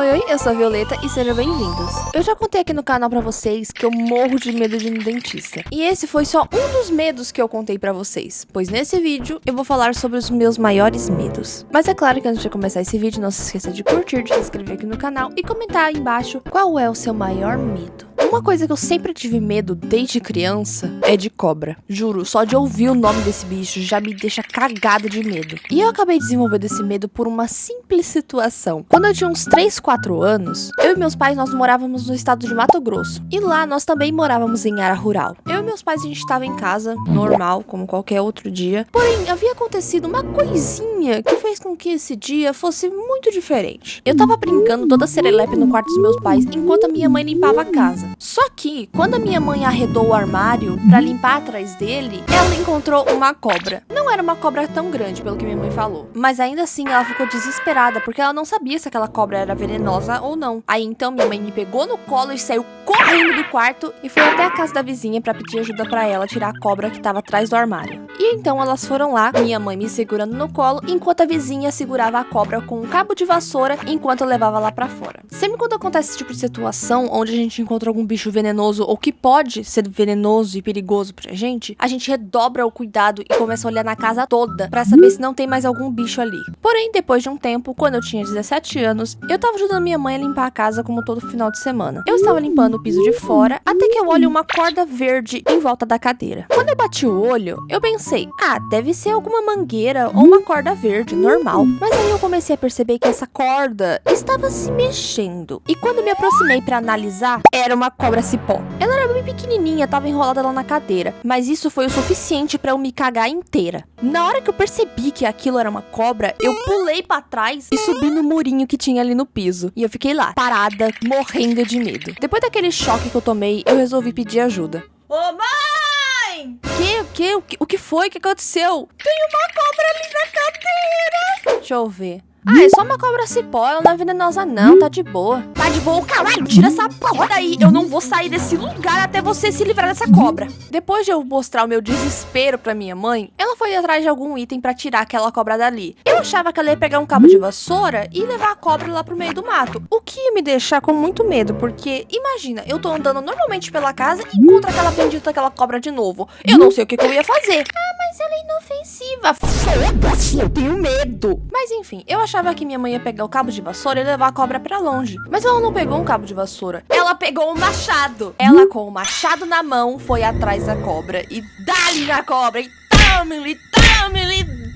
Oi, eu sou a Violeta e sejam bem-vindos. Eu já contei aqui no canal pra vocês que eu morro de medo de ir no dentista. E esse foi só um dos medos que eu contei pra vocês, pois nesse vídeo eu vou falar sobre os meus maiores medos. Mas é claro que antes de começar esse vídeo, não se esqueça de curtir, de se inscrever aqui no canal e comentar aí embaixo qual é o seu maior medo. Uma coisa que eu sempre tive medo desde criança é de cobra. Juro, só de ouvir o nome desse bicho já me deixa cagada de medo. E eu acabei desenvolvendo esse medo por uma simples situação. Quando eu tinha uns 3, 4 anos, eu e meus pais nós morávamos no estado de Mato Grosso. E lá nós também morávamos em área rural. Eu e meus pais a gente estava em casa, normal, como qualquer outro dia. Porém, havia acontecido uma coisinha que fez com que esse dia fosse muito diferente. Eu tava brincando toda serelepe no quarto dos meus pais enquanto a minha mãe limpava a casa. Só que, quando a minha mãe arredou o armário pra limpar atrás dele, ela encontrou uma cobra. Não era uma cobra tão grande, pelo que minha mãe falou. Mas ainda assim, ela ficou desesperada, porque ela não sabia se aquela cobra era venenosa ou não. Aí então, minha mãe me pegou no colo e saiu correndo do quarto e foi até a casa da vizinha pra pedir ajuda pra ela tirar a cobra que tava atrás do armário. E então elas foram lá, minha mãe me segurando no colo, enquanto a vizinha segurava a cobra com um cabo de vassoura enquanto eu levava lá pra fora. Sempre quando acontece esse tipo de situação, onde a gente encontra algum bicho venenoso ou que pode ser venenoso e perigoso pra gente, a gente redobra o cuidado e começa a olhar na casa toda pra saber se não tem mais algum bicho ali. Porém, depois de um tempo, quando eu tinha 17 anos, eu tava ajudando minha mãe a limpar a casa como todo final de semana. Eu estava limpando o piso de fora, até que eu olho uma corda verde em volta da cadeira. Quando eu bati o olho, eu pensei, deve ser alguma mangueira ou uma corda verde, normal. Mas aí eu comecei a perceber que essa corda estava se mexendo. E quando me aproximei pra analisar, era uma cobra cipó. Ela era bem pequenininha, tava enrolada lá na cadeira, mas isso foi o suficiente pra eu me cagar inteira. Na hora que eu percebi que aquilo era uma cobra, eu pulei pra trás e subi no murinho que tinha ali no piso. E eu fiquei lá, parada, morrendo de medo. Depois daquele choque que eu tomei, eu resolvi pedir ajuda. Ô, mãe! O que foi? O que aconteceu? Tem uma cobra ali na cadeira! Deixa eu ver. É só uma cobra cipó, ela não é venenosa não, tá de boa. Tá de boa, caralho, tira essa porra daí. Eu não vou sair desse lugar até você se livrar dessa cobra. Depois de eu mostrar o meu desespero pra minha mãe, ela foi atrás de algum item pra tirar aquela cobra dali. Eu achava que ela ia pegar um cabo de vassoura e levar a cobra lá pro meio do mato. O que ia me deixar com muito medo, porque, imagina, eu tô andando normalmente pela casa e encontro aquela bendita daquela cobra de novo. Eu não sei o que eu ia fazer. Mas ela é inofensiva. Foda-se, eu tenho medo. Mas enfim, eu achava que minha mãe ia pegar o cabo de vassoura e levar a cobra pra longe. Mas ela não pegou um cabo de vassoura. Ela pegou um machado. Ela, com o machado na mão, foi atrás da cobra e dá-lhe na cobra e tome-lhe,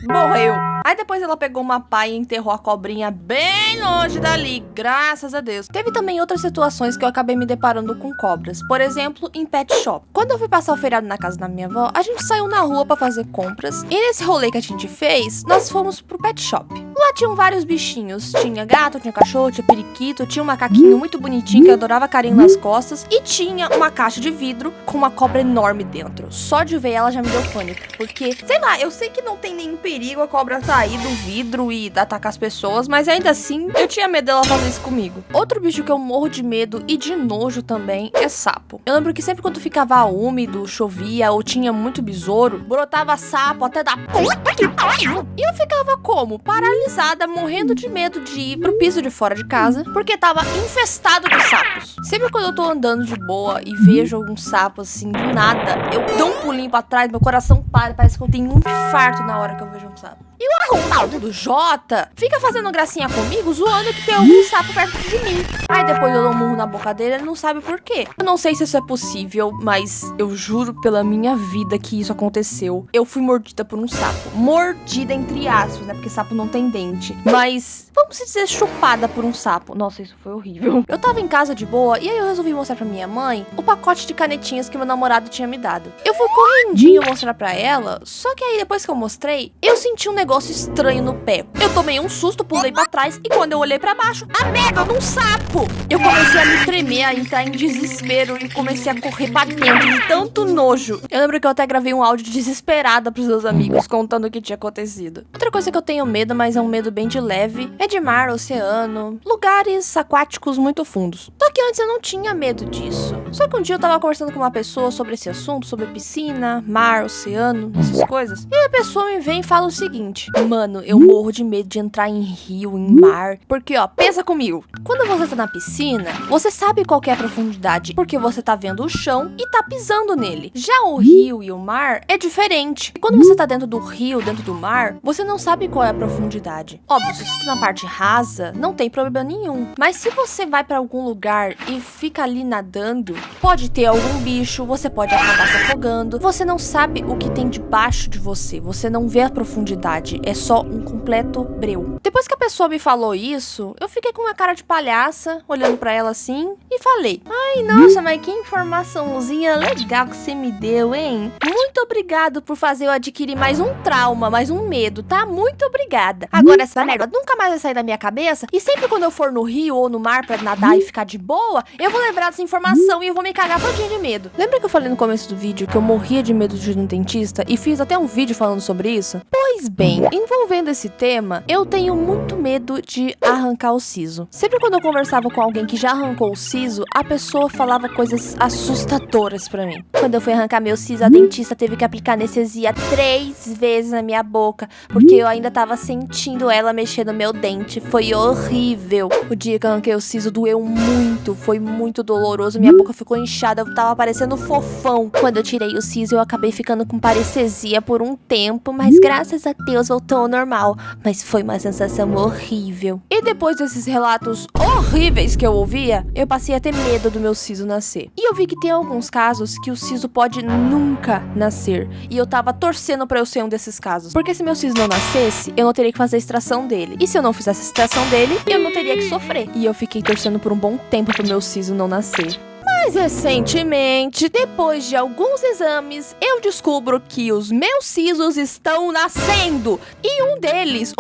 morreu. Aí depois ela pegou uma pá e enterrou a cobrinha bem longe dali, graças a Deus. Teve também outras situações que eu acabei me deparando com cobras. Por exemplo, em pet shop. Quando eu fui passar o feriado na casa da minha avó, a gente saiu na rua pra fazer compras. E nesse rolê que a gente fez, nós fomos pro pet shop. Lá tinham vários bichinhos. Tinha gato, tinha cachorro, tinha periquito, tinha um macaquinho muito bonitinho que eu adorava carinho nas costas. E tinha uma caixa de vidro com uma cobra enorme dentro. Só de ver ela já me deu pânico. Porque, sei lá, eu sei que não tem nenhum perigo a cobra sair do vidro e atacar as pessoas, mas ainda assim, eu tinha medo dela fazer isso comigo. Outro bicho que eu morro de medo e de nojo também é sapo. Eu lembro que sempre quando ficava úmido, chovia ou tinha muito besouro, brotava sapo até da puta que pariu. E eu ficava como? Paralisada, morrendo de medo de ir pro piso de fora de casa, porque tava infestado de sapos. Sempre quando eu tô andando de boa e vejo algum sapo assim, do nada, eu dou um pulinho pra trás, meu coração para, parece que eu tenho um infarto na hora que eu vejo um sapo. E o Arnaldo do Jota fica fazendo gracinha comigo, zoando que tem algum sapo perto de mim. Aí depois eu dou um murro na boca dele, ele não sabe por quê. Eu não sei se isso é possível, mas eu juro pela minha vida que isso aconteceu. Eu fui mordida por um sapo. Mordida entre aspas, né? Porque sapo não tem dente. Mas, vamos dizer, chupada por um sapo. Nossa, isso foi horrível. Eu tava em casa de boa e aí eu resolvi mostrar pra minha mãe o pacote de canetinhas que meu namorado tinha me dado. Eu fui correndinho mostrar pra ela, só que aí depois que eu mostrei, eu senti um negócio estranho no pé. Eu tomei um susto, pulei pra trás e quando eu olhei pra baixo, a merda de um sapo! Eu comecei a me tremer, a entrar em desespero e comecei a correr pra dentro de tanto nojo. Eu lembro que eu até gravei um áudio desesperada pros meus amigos contando o que tinha acontecido. Outra coisa que eu tenho medo, mas é um medo bem de leve, é de mar, oceano, lugares aquáticos muito fundos. Só Porque antes eu não tinha medo disso. Só que um dia eu tava conversando com uma pessoa sobre esse assunto, sobre piscina, mar, oceano, essas coisas. E a pessoa me vem e fala o seguinte: mano, eu morro de medo de entrar em rio, em mar. Porque, ó, pensa comigo. Quando você tá na piscina, você sabe qual que é a profundidade, porque você tá vendo o chão e tá pisando nele. Já o rio e o mar é diferente. E quando você tá dentro do rio, dentro do mar, você não sabe qual é a profundidade. Óbvio, se você tá na parte rasa, não tem problema nenhum. Mas se você vai pra algum lugar e fica ali nadando, pode ter algum bicho, você pode acabar se afogando. Você não sabe o que tem debaixo de você. Você não vê a profundidade. É só um completo breu. Depois que a pessoa me falou isso, eu fiquei com uma cara de palhaça, olhando pra ela assim, e falei: ai, nossa, mas que informaçãozinha legal que você me deu, hein? Muito obrigado por fazer eu adquirir mais um trauma, mais um medo, tá? Muito obrigada. Agora essa merda nunca mais vai sair da minha cabeça, e sempre quando eu for no rio ou no mar pra nadar e ficar de boa, eu vou lembrar dessa informação e eu vou me cagar todinha de medo. Lembra que eu falei no começo do vídeo que eu morria de medo de ir no dentista e fiz até um vídeo falando sobre isso? Pois bem, envolvendo esse tema, eu tenho muito medo de arrancar o siso. Sempre quando eu conversava com alguém que já arrancou o siso, a pessoa falava coisas assustadoras pra mim. Quando eu fui arrancar meu siso, a dentista teve que aplicar anestesia 3 vezes na minha boca, porque eu ainda tava sentindo ela mexer no meu dente. Foi horrível. O dia que eu arranquei o siso doeu muito, foi muito doloroso, minha boca ficou inchada, eu tava parecendo fofão. Quando eu tirei o siso, eu acabei ficando com parestesia por um tempo, mas graças a Deus voltou ao normal. Mas foi uma sensação horrível. E depois desses relatos horríveis que eu ouvia, eu passei a ter medo do meu siso nascer. E eu vi que tem alguns casos que o siso pode nunca nascer. E eu tava torcendo pra eu ser um desses casos. Porque se meu siso não nascesse, eu não teria que fazer a extração dele. E se eu não fizesse a extração dele, eu não teria que sofrer. E eu fiquei torcendo por um bom tempo pro meu siso não nascer. Mas recentemente, depois de alguns exames, eu descubro que os meus sisos estão nascendo. E um deles,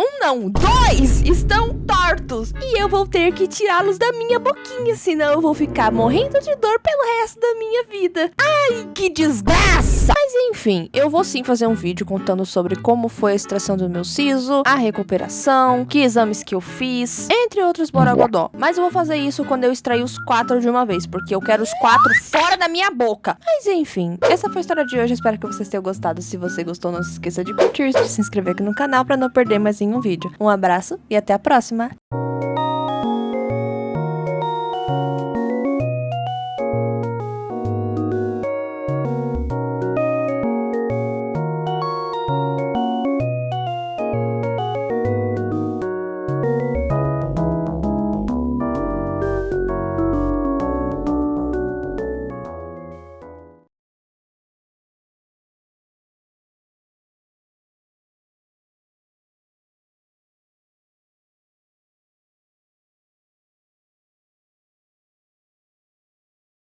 dois, estão tortos. E eu vou ter que tirá-los da minha boquinha, senão eu vou ficar morrendo de dor pelo resto da minha vida. Ai, que desgraça! Mas enfim, eu vou sim fazer um vídeo contando sobre como foi a extração do meu siso, a recuperação, que exames que eu fiz, entre outros borogodó. Mas eu vou fazer isso quando eu extrair os 4 de uma vez, porque eu quero os 4 fora da minha boca. Mas enfim, essa foi a história de hoje. Espero que vocês tenham gostado. Se você gostou, não se esqueça de curtir, de se inscrever aqui no canal para não perder mais nenhum vídeo. Um abraço e até a próxima!